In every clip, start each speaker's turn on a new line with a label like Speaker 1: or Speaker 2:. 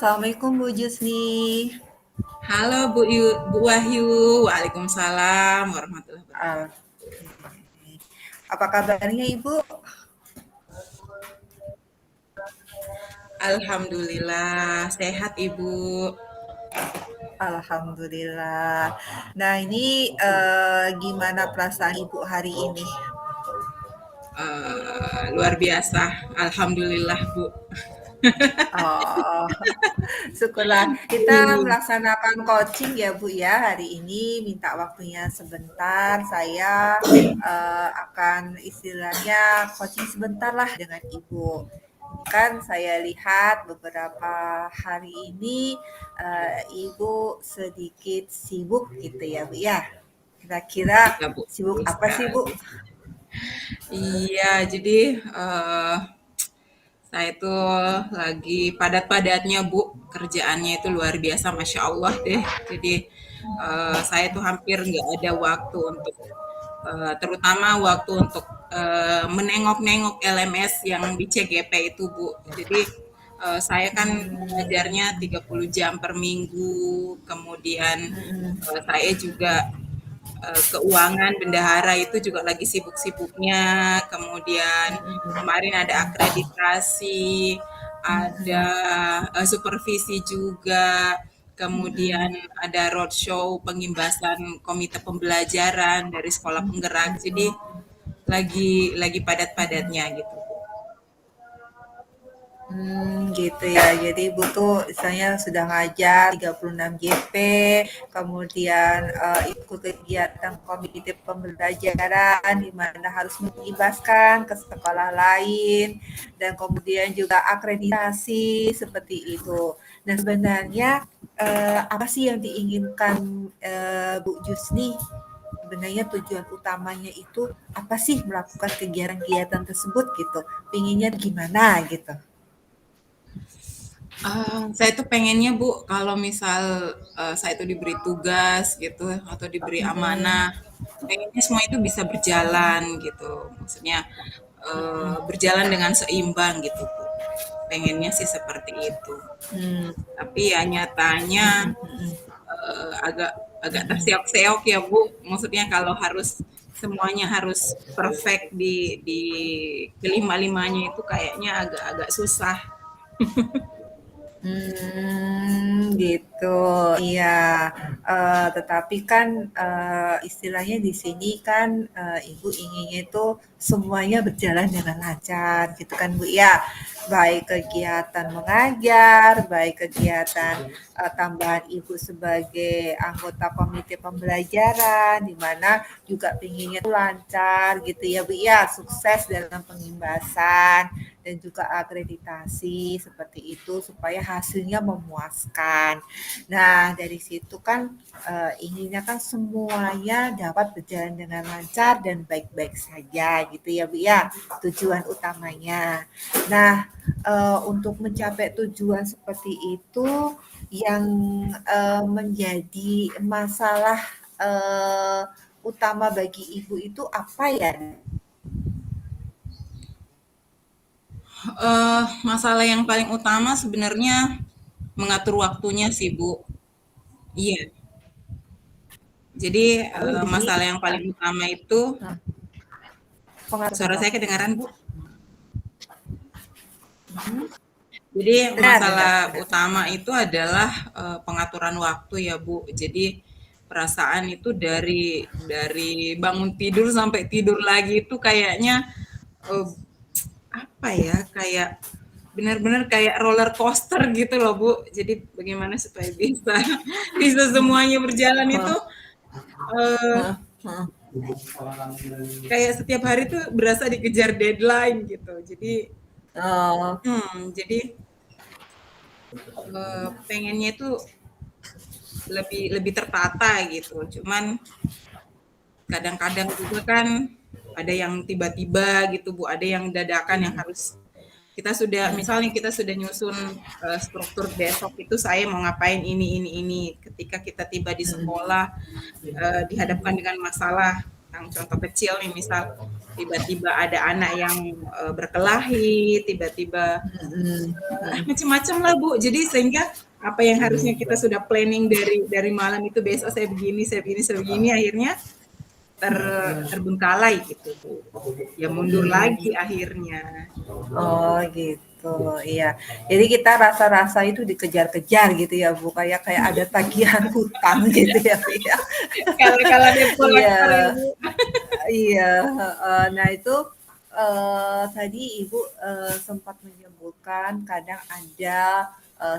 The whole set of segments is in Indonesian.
Speaker 1: Assalamualaikum Bu Jusni.
Speaker 2: Halo Bu Wahyu, Waalaikumsalam warahmatullahi wabarakatuh.
Speaker 1: Ah, apa kabarnya Ibu?
Speaker 2: Alhamdulillah sehat Ibu.
Speaker 1: Alhamdulillah. Nah ini gimana perasaan Ibu hari ini?
Speaker 2: Luar biasa, Alhamdulillah Bu.
Speaker 1: Oh, syukurlah kita
Speaker 2: Aduh,
Speaker 1: melaksanakan coaching ya Bu ya hari ini. Minta waktunya sebentar. Saya akan istilahnya coaching sebentar lah dengan Ibu. Kan saya lihat beberapa hari ini Ibu sedikit sibuk gitu ya Bu ya. Kira-kira
Speaker 2: iya Bu,
Speaker 1: sibuk
Speaker 2: betul
Speaker 1: apa sih Bu?
Speaker 2: sekali. Iya, jadi saya tuh lagi padat-padatnya Bu, kerjaannya itu luar biasa, Masya Allah deh. Jadi saya tuh hampir nggak ada waktu untuk terutama waktu untuk menengok-nengok LMS yang di CGP itu Bu. Jadi saya kan ngajarnya 30 jam per minggu, kemudian saya juga keuangan bendahara itu juga lagi sibuk-sibuknya. Kemudian kemarin ada akreditasi, ada supervisi juga. Kemudian ada roadshow pengimbasan komite pembelajaran dari sekolah penggerak. Jadi lagi padat-padatnya gitu.
Speaker 1: Gitu ya. Jadi Ibu tuh misalnya sudah ngajar 36 JP, kemudian ikut kegiatan komite pembelajaran di mana harus mengibaskan ke sekolah lain dan kemudian juga akreditasi seperti itu. Nah, sebenarnya apa sih yang diinginkan Bu Jusni? Sebenarnya tujuan utamanya itu apa sih melakukan kegiatan-kegiatan tersebut gitu? Pinginnya gimana gitu?
Speaker 2: Saya tuh pengennya Bu, kalau misal saya itu diberi tugas gitu atau diberi amanah, pengennya semua itu bisa berjalan gitu. Maksudnya berjalan dengan seimbang gitu Bu. Pengennya sih seperti itu.
Speaker 1: Hmm,
Speaker 2: Tapi ya nyatanya agak agak
Speaker 1: mhm.
Speaker 2: terseok-seok ya Bu. Maksudnya kalau harus semuanya harus perfect di kelima-limanya itu kayaknya agak-agak susah.
Speaker 1: Gitu. Iya, tetapi kan, istilahnya di sini kan, Ibu inginnya itu semuanya berjalan dengan lancar gitu kan, Bu, ya. Baik kegiatan mengajar, baik kegiatan, tambahan Ibu sebagai anggota komite pembelajaran, di mana juga pinginnya itu lancar gitu ya, Bu, ya, sukses dalam pengimbasan dan juga akreditasi seperti itu supaya hasilnya memuaskan. Nah, dari situ kan inginnya kan semuanya dapat berjalan dengan lancar dan baik-baik saja gitu ya Bu ya, tujuan utamanya. Nah, untuk mencapai tujuan seperti itu yang menjadi masalah utama bagi Ibu itu apa ya?
Speaker 2: Masalah yang paling utama sebenarnya mengatur waktunya sih, Bu. Iya, jadi
Speaker 1: Oh, jadi
Speaker 2: masalah yang paling utama itu,
Speaker 1: nah, pengaturan
Speaker 2: suara saya
Speaker 1: waktu.
Speaker 2: kedengaran, Bu?
Speaker 1: Mhm.
Speaker 2: Jadi
Speaker 1: Benar benar
Speaker 2: masalah
Speaker 1: benar.
Speaker 2: utama itu adalah pengaturan waktu ya, Bu. Jadi perasaan itu dari bangun tidur sampai tidur lagi itu kayaknya eh, apa ya? Kayak benar-benar kayak roller coaster gitu loh, Bu. Jadi bagaimana supaya bisa bisa semuanya berjalan itu
Speaker 1: Heeh,
Speaker 2: eh,
Speaker 1: heeh, heeh.
Speaker 2: kayak setiap hari tuh berasa dikejar deadline gitu.
Speaker 1: Oh,
Speaker 2: Jadi pengennya itu lebih lebih tertata gitu. Cuman kadang-kadang juga kan ada yang tiba-tiba gitu Bu, ada yang dadakan yang harus kita sudah misalnya kita sudah nyusun struktur besok itu saya mau ngapain ini ketika kita tiba di sekolah dihadapkan dengan masalah yang contoh kecil nih misal tiba-tiba ada anak yang berkelahi, tiba-tiba
Speaker 1: Mm-mm.
Speaker 2: macam-macam lah Bu. Jadi sehingga apa yang harusnya kita sudah planning dari malam itu besok saya begini, saya begini, saya begini, akhirnya ter, terbengkalai gitu Bu. Ya mundur
Speaker 1: Mm-mm.
Speaker 2: lagi akhirnya.
Speaker 1: Oh gitu, iya. Jadi kita rasa-rasa itu dikejar-kejar gitu ya Bu, kayak kayak ada tagihan hutang gitu ya Bu ya.
Speaker 2: Kalau kalau dia
Speaker 1: Iya,
Speaker 2: kolektor ya Bu.
Speaker 1: iya. Nah itu tadi Ibu sempat menyebutkan kadang ada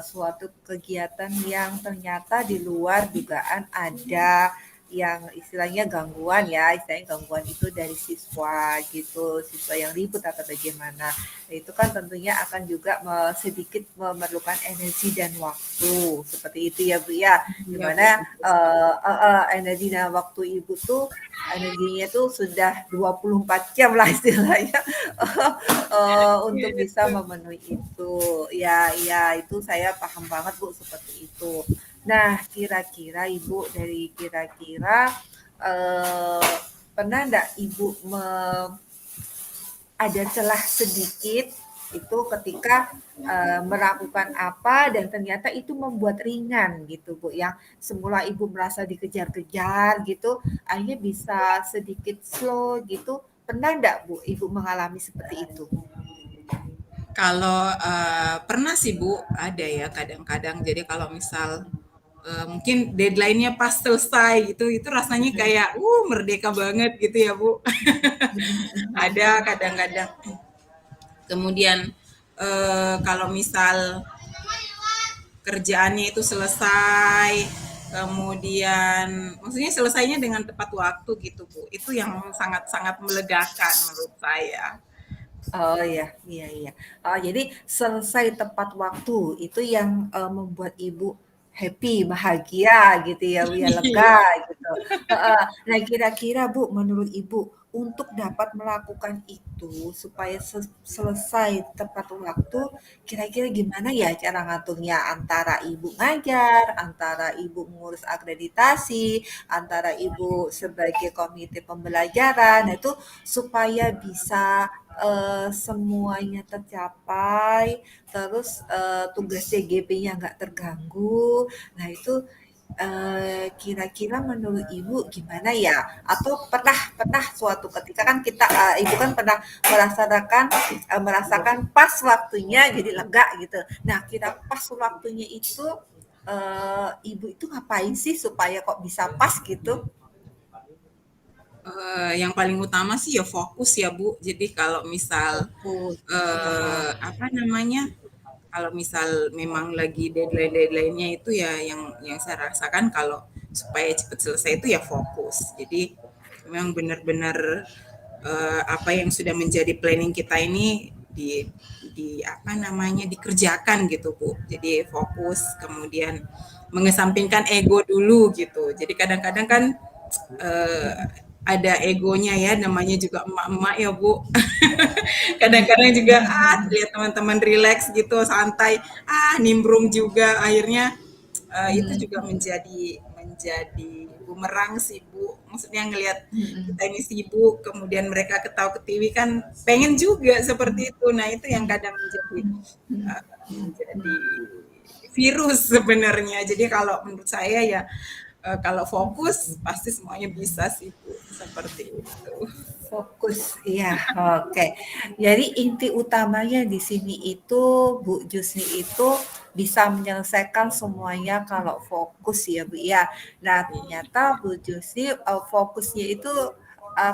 Speaker 1: suatu kegiatan yang ternyata di luar dugaan ada yang istilahnya gangguan ya, istilahnya gangguan itu dari siswa gitu, siswa yang ribut atau bagaimana. Nah, itu kan tentunya akan juga sedikit memerlukan energi dan waktu, seperti itu ya Bu ya.
Speaker 2: Iya Bu.
Speaker 1: Dimana energi dan waktu Ibu tuh energinya tuh sudah 24 jam lah istilahnya untuk
Speaker 2: Iya,
Speaker 1: bisa memenuhi itu. Ya, ya itu saya paham banget Bu seperti itu. Nah, kira-kira Ibu dari kira-kira pernah enggak Ibu ada celah sedikit itu ketika melakukan apa dan ternyata itu membuat ringan gitu Bu, yang semula Ibu merasa dikejar-kejar gitu, akhirnya bisa sedikit slow gitu. Pernah enggak Bu Ibu mengalami seperti itu?
Speaker 2: kalau pernah sih Bu, ada ya kadang-kadang. Jadi kalau misal mungkin deadline-nya pas selesai gitu, itu rasanya kayak merdeka banget gitu ya Bu. Ada kadang-kadang. Kemudian kalau misal kerjaannya itu selesai, kemudian maksudnya selesainya dengan tepat waktu gitu Bu. Itu yang sangat-sangat melegakan menurut saya.
Speaker 1: Oh iya, iya, iya. Jadi selesai tepat waktu itu yang membuat Ibu happy, bahagia gitu ya, Bu ya, lega
Speaker 2: Iya.
Speaker 1: gitu. Heeh. Nah, kira-kira Bu, menurut Ibu untuk dapat melakukan itu supaya selesai tepat waktu, kira-kira gimana ya cara ngaturnya? Antara Ibu ngajar, antara Ibu ngurus akreditasi, antara Ibu sebagai komite pembelajaran, nah itu supaya bisa semuanya tercapai, terus tugas CGP-nya nggak terganggu. Nah itu kira-kira menurut Ibu gimana ya? Atau pernah pernah suatu ketika kan kita Ibu kan pernah merasakan pas waktunya jadi lega gitu. Nah kira pas waktunya itu Ibu itu ngapain sih supaya kok bisa pas gitu?
Speaker 2: Yang paling utama sih ya fokus ya Bu. Jadi kalau misal
Speaker 1: Fokus. Heeh.
Speaker 2: apa namanya, kalau misal memang lagi deadline-deadline-nya itu ya yang saya rasakan kalau supaya cepat selesai itu ya fokus. Jadi memang benar-benar apa yang sudah menjadi planning kita ini di apa namanya dikerjakan gitu Bu. Jadi fokus kemudian mengesampingkan ego dulu gitu. Jadi kadang-kadang kan eh, ada egonya ya namanya juga emak-emak ya Bu. Kadang-kadang juga lihat teman-teman rileks gitu santai nimbrung juga akhirnya itu juga menjadi bumerang sih Bu. Maksudnya ngelihat kita ini sibuk kemudian mereka ketawa ketiwi kan pengen juga seperti itu. Nah itu yang kadang menjadi virus sebenarnya. Jadi kalau menurut saya ya kalau fokus pasti semuanya bisa sih Bu seperti itu.
Speaker 1: Fokus, iya, oke. Jadi inti utamanya di sini itu Bu Jusni itu bisa menyelesaikan semuanya kalau fokus ya Bu ya. Nah ternyata Bu Jusni fokusnya itu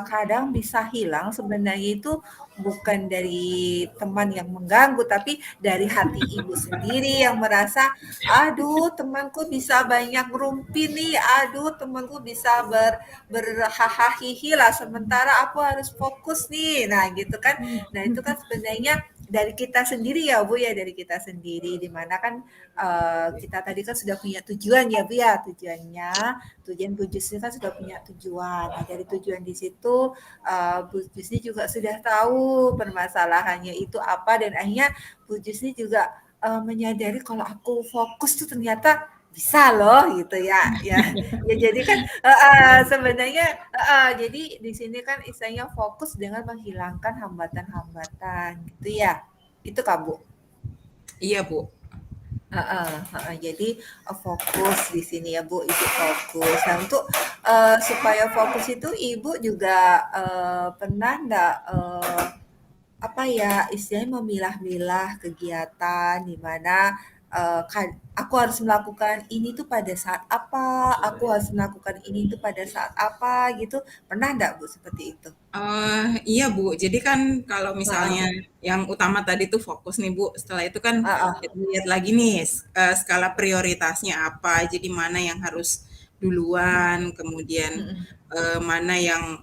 Speaker 1: kadang bisa hilang sebenarnya itu bukan dari teman yang mengganggu tapi dari hati ibu sendiri yang merasa aduh temanku bisa banyak ngerumpi nih, aduh temanku bisa berhahaha lah sementara aku harus fokus nih. Nah, gitu kan. Nah, itu kan sebenarnya dari kita sendiri ya Bu ya, dari kita sendiri dimana kan kita tadi kan sudah punya tujuan ya Bu ya, tujuan Bu Jusni kan sudah punya tujuan. Nah, dari tujuan di situ Bu Jusni juga sudah tahu permasalahannya itu apa dan akhirnya Bu Jusni juga menyadari kalau aku fokus tuh ternyata bisa loh gitu ya, ya. Ya jadi kan sebenarnya jadi di sini kan istilahnya fokus dengan menghilangkan hambatan-hambatan gitu ya. Itu Kak, Bu?
Speaker 2: Iya, Bu.
Speaker 1: Heeh, heeh. Jadi, fokus di sini ya, Bu, Ibu fokus. Nah, untuk, supaya fokus itu Ibu juga, pernah nggak, apa ya, istilahnya memilah-milah kegiatan di mana, aku harus melakukan ini tuh pada saat apa, aku harus melakukan ini tuh pada saat apa gitu, pernah nggak, Bu, seperti itu?
Speaker 2: Iya, Bu. Jadi kan kalau
Speaker 1: Heeh,
Speaker 2: misalnya yang utama tadi tuh fokus nih, Bu. Setelah itu kan
Speaker 1: heeh,
Speaker 2: kita lihat lagi nih skala prioritasnya apa. Jadi mana yang harus duluan, kemudian
Speaker 1: mhm,
Speaker 2: mana yang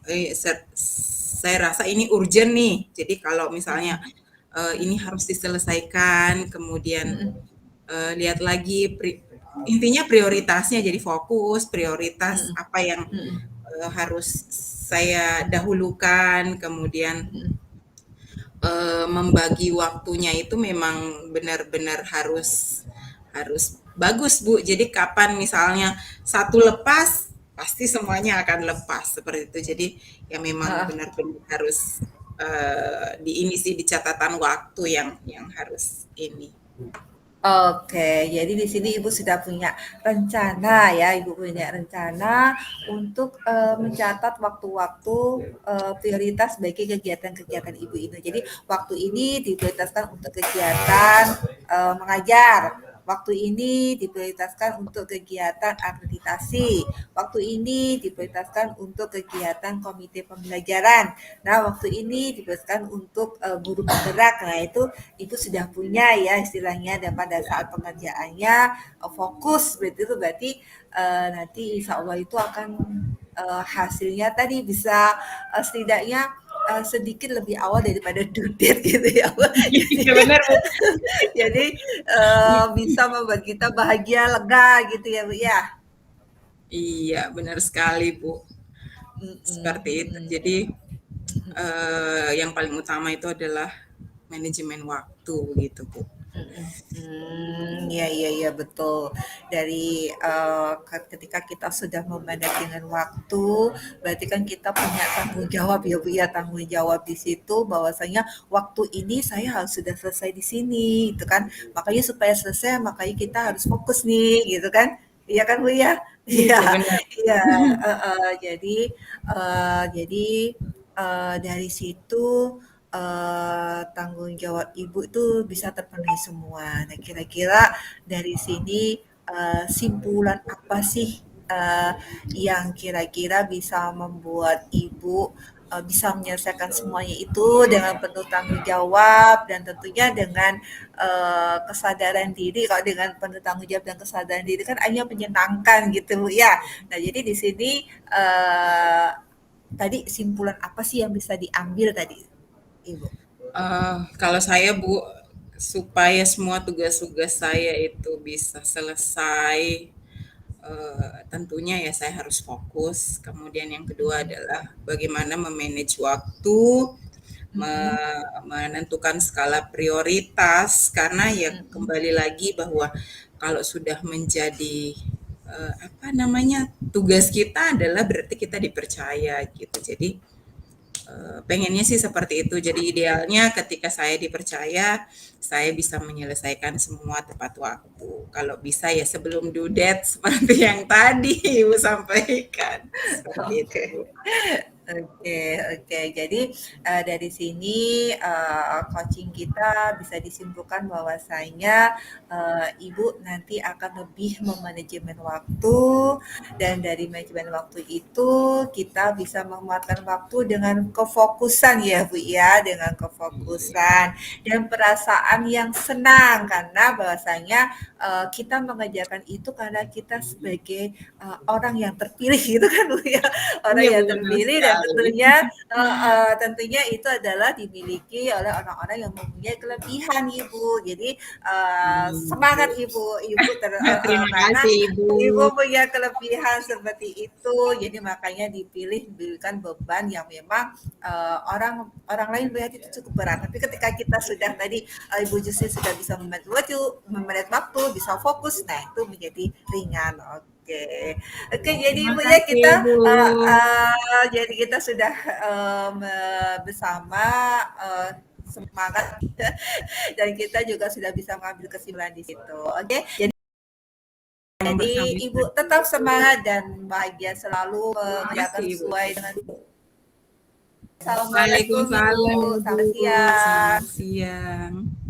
Speaker 2: saya rasa ini urgent nih. Jadi kalau misalnya
Speaker 1: mhm,
Speaker 2: ini
Speaker 1: mhm,
Speaker 2: harus diselesaikan, kemudian
Speaker 1: mhm,
Speaker 2: lihat lagi intinya prioritasnya. Jadi fokus prioritas
Speaker 1: mhm,
Speaker 2: apa yang
Speaker 1: mhm,
Speaker 2: harus saya dahulukan, kemudian
Speaker 1: mhm.
Speaker 2: membagi waktunya itu memang benar-benar harus harus bagus, Bu. Jadi kapan misalnya satu lepas, pasti semuanya akan lepas seperti itu. Jadi ya memang
Speaker 1: Heeh.
Speaker 2: benar-benar harus di ini sih di catatan waktu yang harus ini.
Speaker 1: Oke, jadi di sini Ibu sudah punya rencana ya, Ibu punya rencana untuk, mencatat waktu-waktu, prioritas bagi kegiatan-kegiatan Ibu ini. Jadi waktu ini diprioritaskan untuk kegiatan, mengajar, waktu ini diprioritaskan untuk kegiatan akreditasi, waktu ini diprioritaskan untuk kegiatan komite pembelajaran. Nah, waktu ini diprioritaskan untuk, guru penggerak. Nah, itu Ibu sudah punya ya istilahnya dan pada saat pengerjaannya fokus berarti itu berarti nanti insya Allah itu akan hasilnya tadi bisa setidaknya sedikit lebih awal daripada due date gitu ya Bu. Jadi,
Speaker 2: Iya benar, Bu.
Speaker 1: jadi bisa membuat kita bahagia lega gitu ya Bu ya.
Speaker 2: Iya, benar sekali, Bu.
Speaker 1: Mm-mm,
Speaker 2: Seperti itu.
Speaker 1: mm-mm.
Speaker 2: Jadi yang paling utama itu adalah manajemen waktu gitu, Bu.
Speaker 1: Mhm, iya iya iya betul. Dari, ketika kita sudah memanage dengan waktu, berarti kan kita punya tanggung jawab ya, Bu, ya, tanggung jawab di situ bahwasanya waktu ini saya harus sudah selesai di sini, gitu kan. Makanya supaya selesai, makanya kita harus fokus nih, gitu kan. Iya kan, Bu, ya? Iya
Speaker 2: Iya benar.
Speaker 1: iya, heeh. Jadi, dari situ tanggung jawab ibu itu bisa terpenuhi semua. Nah, kira-kira dari sini simpulan apa sih eh, yang kira-kira bisa membuat ibu bisa menyelesaikan semuanya itu dengan penuh tanggung jawab dan tentunya dengan kesadaran diri. Kalau dengan penuh tanggung jawab dan kesadaran diri kan hanya menyenangkan gitu ya. Nah, jadi di sini tadi simpulan apa sih yang bisa diambil tadi, Ibu?
Speaker 2: Kalau saya, Bu, supaya semua tugas-tugas saya itu bisa selesai, tentunya ya saya harus fokus. Kemudian yang kedua
Speaker 1: Mhm,
Speaker 2: adalah bagaimana memanage waktu,
Speaker 1: mhm,
Speaker 2: menentukan skala prioritas, karena ya
Speaker 1: mhm,
Speaker 2: kembali lagi bahwa kalau sudah menjadi apa namanya tugas kita adalah berarti kita dipercaya gitu. Jadi pengennya sih seperti itu. Jadi idealnya ketika saya dipercaya, saya bisa menyelesaikan semua tepat waktu. Kalau bisa ya sebelum due date seperti yang tadi Ibu sampaikan. Seperti itu,
Speaker 1: oke.
Speaker 2: Bu.
Speaker 1: Oke oke. Jadi, dari sini, coaching kita bisa disimpulkan bahwasanya, Ibu nanti akan lebih memanajemen waktu dan dari manajemen waktu itu kita bisa memanfaatkan waktu dengan kefokusan ya, Bu, ya, dengan kefokusan dan perasaan yang senang karena bahwasanya, kita mengerjakan itu karena kita sebagai, orang yang terpilih gitu kan, Bu, ya. Orang
Speaker 2: Iya, Bu,
Speaker 1: yang
Speaker 2: benar
Speaker 1: terpilih dan
Speaker 2: sekali.
Speaker 1: tentunya itu adalah dimiliki oleh orang-orang yang mempunyai kelebihan Ibu. Jadi semangat
Speaker 2: Iya.
Speaker 1: Ibu, Ibu
Speaker 2: Terima
Speaker 1: karena
Speaker 2: kasih Ibu.
Speaker 1: Ibu punya kelebihan seperti itu, jadi makanya diberikan beban yang memang orang orang lain melihat itu cukup berat. Tapi ketika kita sudah tadi Ibu Justin sudah bisa memanage waktu, bisa fokus, nah itu menjadi ringan. Oke, oke. Jadi
Speaker 2: Terima
Speaker 1: Ibu ya
Speaker 2: kasih
Speaker 1: kita
Speaker 2: Ibu.
Speaker 1: jadi kita sudah bersama semangat dan kita juga sudah bisa mengambil kesimpulan di situ. Oke, jadi
Speaker 2: Bersama
Speaker 1: Ibu tetap semangat dan bahagia selalu
Speaker 2: Terima
Speaker 1: mengerjakan
Speaker 2: kasih Ibu.
Speaker 1: sesuai dengan. Assalamualaikum Ibu,
Speaker 2: Waalaikumsalam Ibu.
Speaker 1: selamat siang.
Speaker 2: Selamat siang.